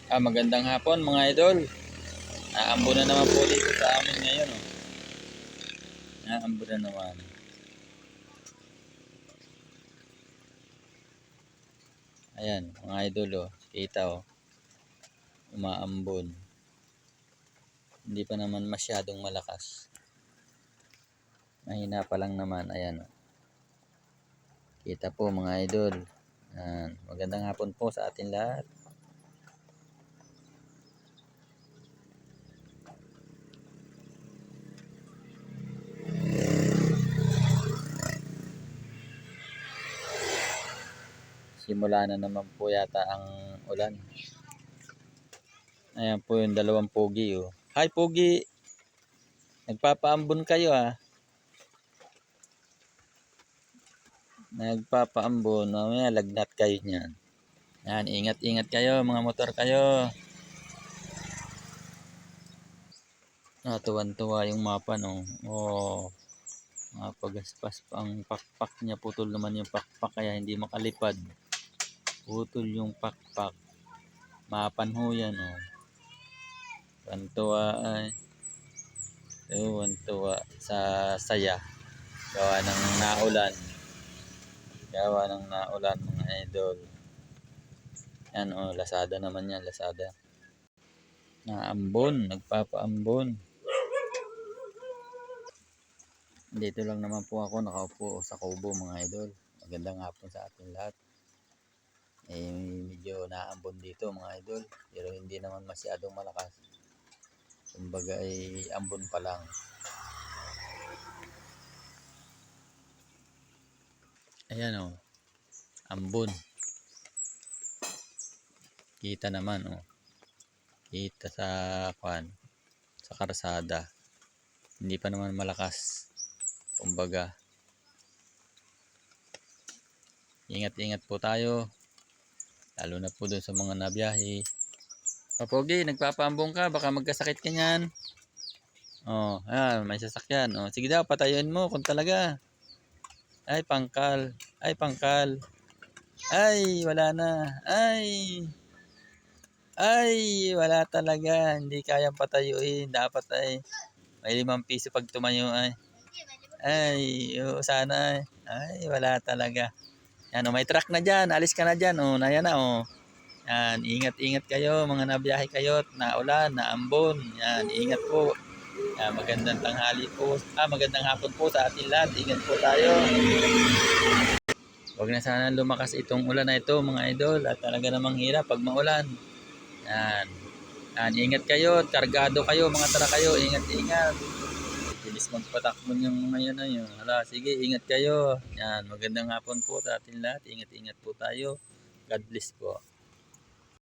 Magandang hapon mga idol. Naambo na naman po dito sa amin ngayon. Oh. Naambo na naman. Ayan mga idol. Oh. Kita oh. Umaambon. Hindi pa naman masyadong malakas. Mahina pa lang naman. Ayan oh. Kita po mga idol. Ayan. Magandang hapon po sa atin lahat. Simula na naman po yata ang ulan. Ayan po yung dalawang pogi oh. Hi pogi! Nagpapaambon kayo ah. Nagpapaambon. Mamaya lagnat kayo niyan. Yan, ingat-ingat kayo mga motor kayo. Tuwan-tuwa yung mapa no. Oh, pagaspas ang pakpak niya. Putol naman yung pakpak kaya hindi makalipad. Putol yung pakpak. Mapan ho yan oh. Tuwan-tuwa ay. Tuwan-tuwa sa saya. Gawa ng naulan. Gawa ng naulan mga idol. Yan oh, Lazada naman yan, Lazada. Naambon, nagpapaambon. Dito lang naman po ako nakaupo sa kubo mga idol. Magandang hapon sa ating lahat. Medyo naambon dito mga idol. Pero hindi naman masyadong malakas. Kumbaga ay ambon pa lang. Ayan o. Ambon. Kita naman o. Kita sa sa karsada. Hindi pa naman malakas. Kumbaga. Ingat-ingat po tayo. Lalo na po dun sa mga nabiyahe. Papogi, nagpapaambong ka. Baka magkasakit ka niyan. Oh, ayan, may sasakyan. Oh, sige daw, patayuin mo kung talaga. Ay, pangkal. Ay, pangkal. Ay, wala na. Ay, wala talaga. Hindi kayang patayuin. Dapat ay may 5 piso pag tumayo ay. Ay, sana ay. Ay, wala talaga. Yan, oh, may truck na dyan. Alis ka na dyan. Oh, na yan na. Oh. Yan, ingat-ingat kayo. Mga nabiyahe kayo. Naulan, naambon. Yan, ingat po. Yan, magandang tanghali po. Magandang hapon po sa ating lahat. Ingat po tayo. Huwag na sana lumakas itong ulan na ito mga idol. At talaga namang hirap pag maulan. Yan. Yan, ingat kayo. Kargado kayo. Mga tara kayo. Ingat-ingat. Bilis magpatakbo yung ngayon na yun. Hala, sige, ingat kayo. Yan, magandang hapon po sa ating lahat. Ingat-ingat po tayo. God bless po.